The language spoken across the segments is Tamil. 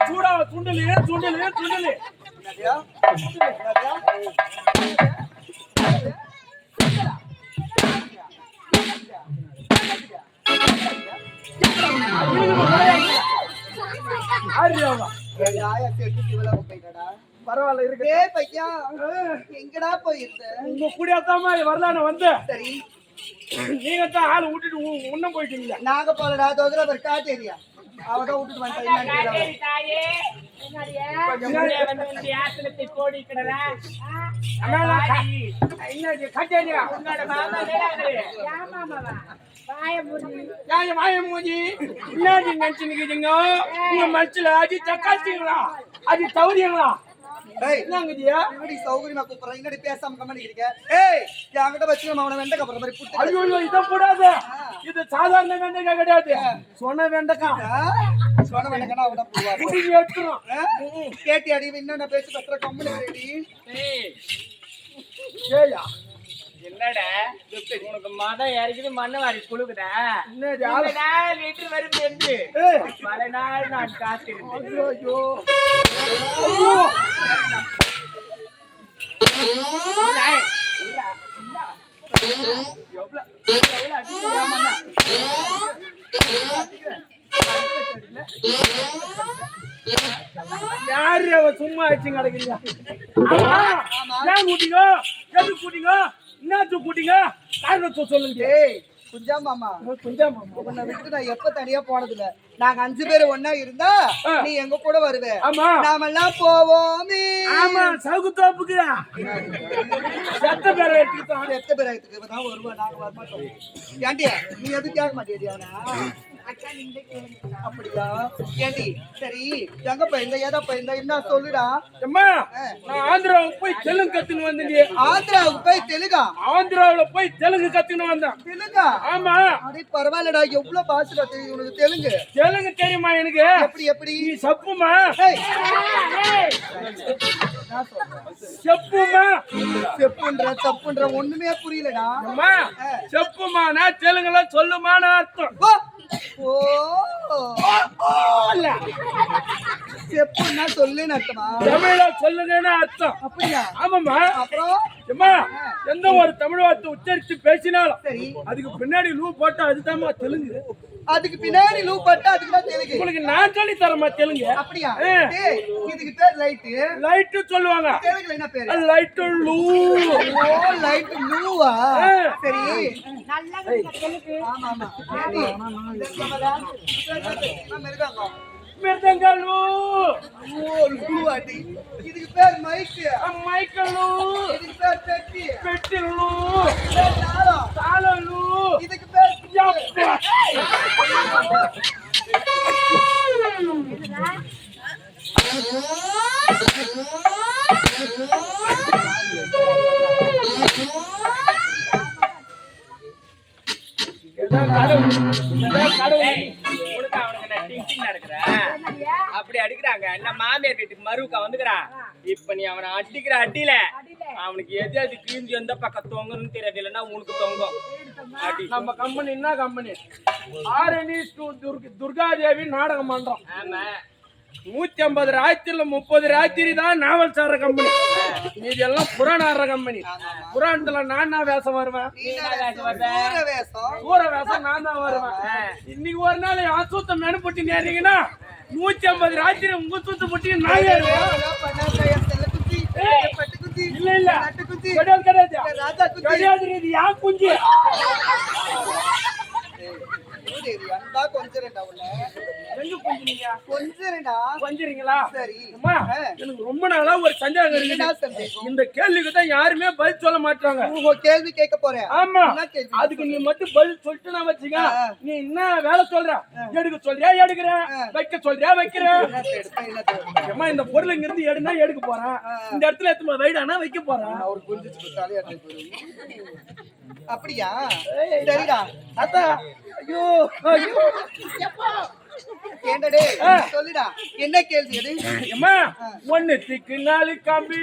சூடா துண்டலு துண்டலு துண்டலு பரவாயில்ல இருக்கு. பையா எங்கடா போயிருந்த? உங்க கூடியாத்தாமா வரலான வந்து. சரி, நீங்க தான் ஆள் விட்டுட்டு முன்ன போயிட்டீங்க. நாங்க போலடா தோதுல ஒரு காட்டேரியா அவதான் விட்டுட்டு வந்துட்டேன். மனசுல அது தக்காளிங்களா அது தவறிங்களா சௌகரியமா கூப்பிடுறேன். இங்கடி பேசாம கம்மி இருக்க. ஏய் என்கிட்ட வச்சு அவனை வெண்டைக்கா போற மாதிரி புட்டு. ஐயோ இதை போடாது, இது சாதாரண வெண்டைக்காய் கிடையாது, சொன்ன வெண்டைக்காய். சொன்ன வெண்டைக்காய் அவட போடுவாங்க. கேட்டி அடி என்ன பேசி பத்திர கம்மி ரெடி. ஏயா என்னடா உனக்கு மதம் இறக்குது மண்ணு வாரி குழுக்குதா? லிட்டர் வரும் என்று பல நாள் நான் காத்திருந்தேன். யாரு அவ சும்மா ஆச்சு கிடக்குறீங்க? ஏன் கூட்டிங்க? எது கூட்டிங்க? என்ன கூட்டிங்க? காரணத்தை சொல்லுங்க. குஞ்சா மாமா, குஞ்சா மாமா உன்னை விட்டு நான் எப்ப தனியா போனதில்ல. நாங்க 5 பேர் ஒன்னா இருந்தா நீ எங்க கூட வருவே. நாமெல்லாம் போவோமே. ஆமா, சவுக்குத்தோப்புக்கு எத்த பேரை எடுத்துக்கிட்டோம். எத்த பேரை எடுத்துக்கிட்டு வருவா, நாங்க வரமாட்டோம். ஏன்டி நீ எதுவும் கேட்க மாட்டேறியா? அப்படியா? ஏண்டி சரி எங்க போயிருந்த ஏதா போயிருந்தா என்ன சொல்லுடா. அம்மா நான் ஆந்திராவுக்கு போய் தெலுங்கு கத்துன்னு வந்தேன். ஆந்திராவுக்கு போய் தெலுங்கா? ஆந்திராவுல போய் தெலுங்கு கத்துன்னு வந்தேன். தெலுங்கா? ஆமா. அடே பரவாயில்லடா, எவ்வளவு பாஷை தெரியும் உனக்கு? தெலுங்கு தெலுங்கு தெரியுமா எனக்கு? எப்படி எப்படி? நீ சப்புமா செப்புமா? செப்புன்ற தப்புன்ற ஒண்ணுமே புரியலடா. அம்மா செப்புமானா தெலுங்குல சொல்லுமான அர்த்தம். ஓ செப்புன்னா சொல்லுன்னு அர்த்தமா? தமிழ்ல சொல்லுங்கன்னு அர்த்தம். அப்படியா? ஆமாம்மா. அப்புறம் எந்த ஒரு தமிழ் வார்த்தை உச்சரித்து பேசினாலும் சரி அதுக்கு பின்னாடி லூ போட்டா அதுதான்மா தெலுங்கு. அதுக்கு பின்னாடி லூ போட்டா அதுக்குதான் தெலுங்கு. உங்களுக்கு நான் சொல்லி தரமா தெலுங்கு? அப்படியா? இதுக்கு பேர் லைட். லைட் சொல்லுவாங்க. தெலுங்குல என்ன பேரு? லைட் லூ. ஓ லைட் லூவா? சரி நல்லா தெலுங்கு. ஆமா ஆமா. மிருதங்கலு. ஓ லூ அடி. இதுக்கு பேர் மைக். மைக்கலு. இதுக்கு பேர் பெட்டி. பெட்டிலு. தாளம். தாளலு. இதுக்கு பேர் அப்படி அடிக்கிறாங்க என்ன மாமியார் வீட்டுக்கு மருவுக்கா வந்துக்கிறான். இப்ப நீ அவனை அடிக்கிற அடியில அவனுக்கு எது எது கிழிஞ்சு எந்த பக்கம் தொங்குன்னு தெரியாது. இல்லைன்னா உனக்கு தொங்கும். நம்ம கம்பெனி என்ன கம்பெனி? ஆரணி துர்காதேவி நாடகம் பண்றோம். ஆமா 150 ராத்திரில 30 ராத்திரி தான் நாவல் சாடுற கம்பெனி. மீதி எல்லாம் புராண ஆடுற கம்பெனி. புராணத்துல நான் தான் வேஷம் வருவேன். ஊர வேஷம் நான் தான் வருவேன். இன்னைக்கு ஒரு நாள் அசூத்த மெனுப்பட்டி நேரீங்கன்னா 150 ராத்திரி உங்க சூத்து பட்டி நான் ஏறுவேன். இல்ல இல்ல கிடையாது கிடையாது. இது யான் குஞ்சு கொஞ்சறீங்களா? எனக்கு ரொம்ப நாளா ஒரு சந்தேகம் இருக்கு. இந்த கேள்விக்கு தான் யாருமே பதில் சொல்ல மாட்டாங்க. கேள்வி கேட்க போறேன். ஆமா, அதுக்கு நீ மட்டும் பதில் சொல்லிட்டு நான் வச்சுக்க. நீ என்ன வேலை சொல்ற? எடுக்க சொல்றியா எடுக்கிற, வைக்க சொல்றியா வைக்கிற. அம்மா இந்த பொருள் இங்க இருந்து எடுனா எடுக்க போறேன். இந்த இடத்துல எத்தனை வைடானா வைக்க போறேன். அப்படியா? சரிடா. அத்தா ஐயோ ஐயோ ஏண்டடே சொல்லுடா, என்ன கேள்வி அது? அம்மா, ஒண்ணுத்துக்கு 4 காம்பு,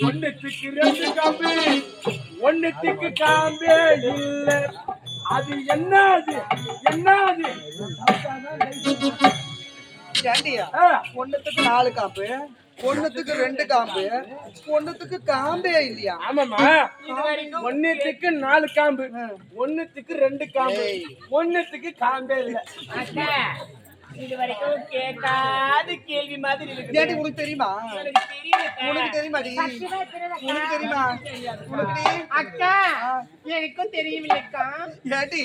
ஒண்ணுத்துக்கு 2 காம்பு, ஒண்ணுத்துக்கு காம்பே இல்ல. அது என்னது என்னது? ஏண்டியா, ஒண்ணுத்துக்கு 4 காம்பு, ஒண்ணுத்துக்கு 2 காம்பு, ஒண்ணுத்துக்கு காம்பே இல்லையா? ஆமாமா, ஒண்ணுத்துக்கு 4 காம்பு, ஒண்ணுத்துக்கு 2 காம்பு, ஒண்ணுத்துக்கு காம்பே இல்ல. இது வரைக்கும் கேட்காத கேள்வி மாதிரி இருக்கு. ஏண்டி உனக்கு தெரியுமா? உனக்கு தெரியுமாடி? உனக்கு தெரியுமா? உனக்கு அக்கா எனக்கும் தெரியவில்லைக்கா. ஏண்டி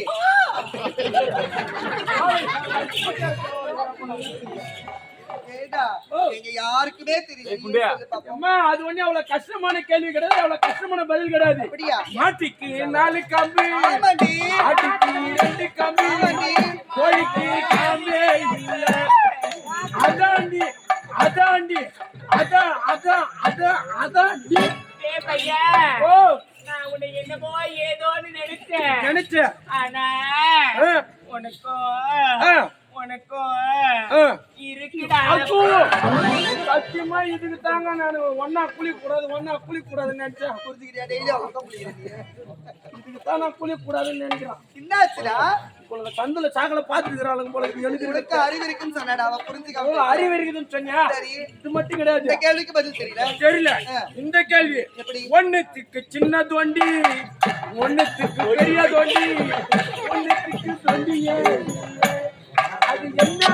யாருக்குமே தெரியல. அது ஒண்ணு அவ்வளவு கஷ்டமான கேள்வி கிடையாது, அவ்வளவு கஷ்டமான பதில் கிடையாது. மாட்டிக்கு 4 காம்பு, ஆட்டுக்கு 2 காம்பு, கோழிக்கு காம்பே இல்ல. அதாண்டி அதாண்டி அதான் அதான் அதான் அதாண்டி. பையா, ஓ நான் உன்னை என்னமோ ஏதோன்னு நினைச்சேன். நினைச்சேன். ஆனா உனக்கும் இருக்குடா. சத்தியமா இதுக்கு தாங்க நான் ஒன்னா குளிக்க கூடாதுன்னு நினைச்சேன். புரிஞ்சுக்கிறியா? டெய்லி அவங்க குளிக்கிறீங்க. இதுக்கு தான் நான் குளிக்க கூடாதுன்னு நினைக்கிறேன். என்னாச்சுடா? உங்களை சந்தில சாக்கல பாத்துக்கிறாளுங்க போல உனக்கு அறிவு இருக்குன்னு சொன்னாடா, அவ புரிஞ்சுக்காம. அறிவு இருக்குதுன்னு சொன்னியா? இது மட்டும் கிடையாது. இந்த கேள்விக்கு பதில் தெரியல. இந்த கேள்வி ஒண்ணுத்துக்கு சின்ன தோண்டி, ஒண்ணுத்துக்கு பெரிய தோண்டி, ஒண்ணுத்துக்கு தோண்டியே அது என்ன?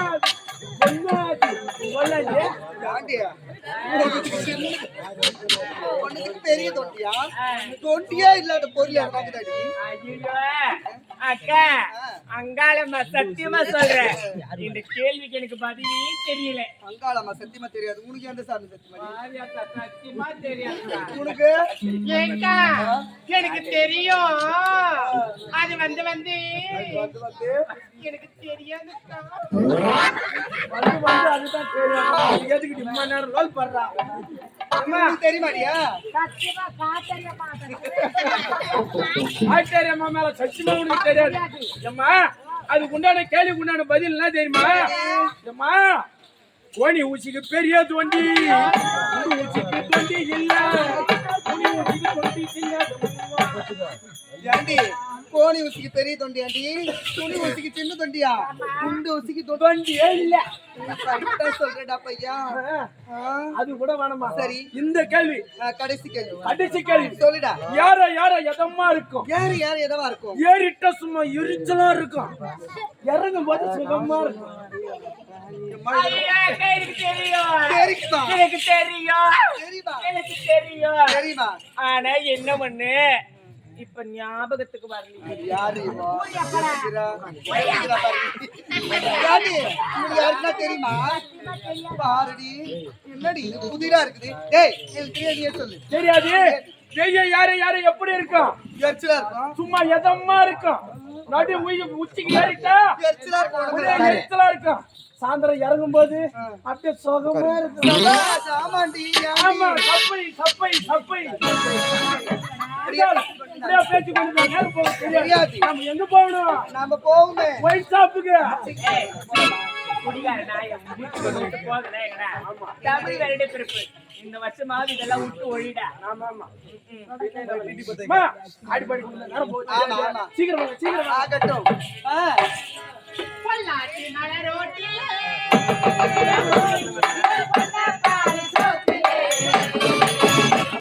பெரிய தொட்டியா? தொட்டியா இல்லாத பொருள் அக்கா அங்காளம்மா சத்தியமா சொல்றேன், இந்த கேள்விக்கு எனக்கு பதிலே தெரியல. அங்காளம்மா சத்தியமா தெரியாது. உனக்கு எந்த சாமி சத்தியமா தெரியாது. உனக்கு ஏங்கா எனக்கு தெரியும். அது வந்து வந்து எனக்கு தெரியாதுக்கா. அதுதான் தெரியும். எதுக்கு இம்மா நேரம் ரோல் பண்றா? தெரியுமாடியா? ஆச்சரியம்மா மேல சத்தியமா உனக்கு தெரியாது. அம்மா, அதுக்கு உண்டான கேள்விக்கு உண்டான பதில் என்ன தெரியுமா? அம்மா, கோணி ஊசிக்கு பெரிய தோண்டி, ஊசிக்கு தோண்டி இல்ல, கோணி ஊசிக்கு தோண்டி இல்ல. ஏண்டி கோணி ஊசிக்கு பெரிய தொண்டி ஆண்டி, துணி ஊசிக்கு சின்ன தொண்டியா? குண்டு ஊசிக்கு தொண்டியே இல்ல. சொல்றேடா பையா. அது கூட வேணாமா? சரி, இந்த கேள்வி கடைசி கேள்வி சொல்லுடா. யார எதமா இருக்கும்? யாரு எதமா இருக்கும்? ஏறிட்ட சும்மா எரிச்சலா இருக்கும், இறங்கும் போது சுகமா இருக்கும். தெரியுமா? ஆனா என்ன பண்ணு, இப்ப ஞாபகத்துக்கு வரல. யாருன்னா தெரியுமா? பாருடி, என்னடி புதிரா இருக்குது. சொல்லு. தெரியாது. யாரு எப்படி இருக்கும்? எரிச்சலா இருக்கும். சும்மா எதமா இருக்கும். நடு உச்சிக்கு ஏறிட்டா எரிச்சலா இருக்கும். சாயந்தரம் இறங்கும் போது அப்படியே சுகமா இருக்கு. ஆமாண்டி ஆமா, சப்பை சப்பை சப்பை. அப்படியே பேச்சு கொண்டு நேரம் போக தெரியாது. நம்ம எங்க போகணும்? நாம போவோமே ஒயிட் ஷாப்புக்கு. குடிகார நாயம் வீட்டுக்கு விட்டு போகல எங்கடா. தமிழ் வருட பிறப்பு இந்த வருஷமாவது இதெல்லாம் விட்டு ஒழிடா. ஆமா ஆமா. அம்மா, அடிப்படி நேரம் போகுது. ஆமா ஆமா சீக்கிரம் வாங்க, சீக்கிரம் வாங்க. ஆகட்டும்